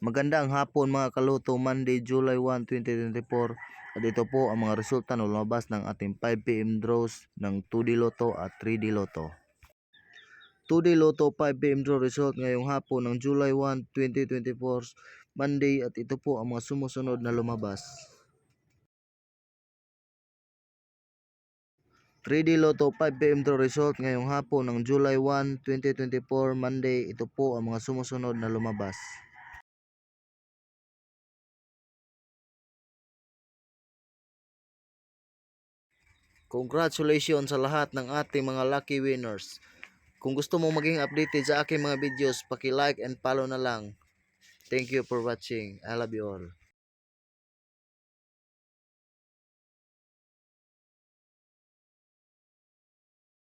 Magandang hapon mga kaluto, Monday, July 1, 2024. At ito po ang mga resulta na lumabas ng ating 5pm draws ng 2D Lotto at 3D Lotto. 2D Lotto 5pm draw result ngayong hapon ng July 1, 2024, Monday, at ito po ang mga sumusunod na lumabas. 3D Lotto 5pm draw result ngayong hapon ng July 1, 2024, Monday, ito po ang mga sumusunod na lumabas. Congratulations sa lahat ng ating mga lucky winners. Kung gusto mong maging updated sa aking mga videos, paki-like and follow na lang. Thank you for watching. I love you all.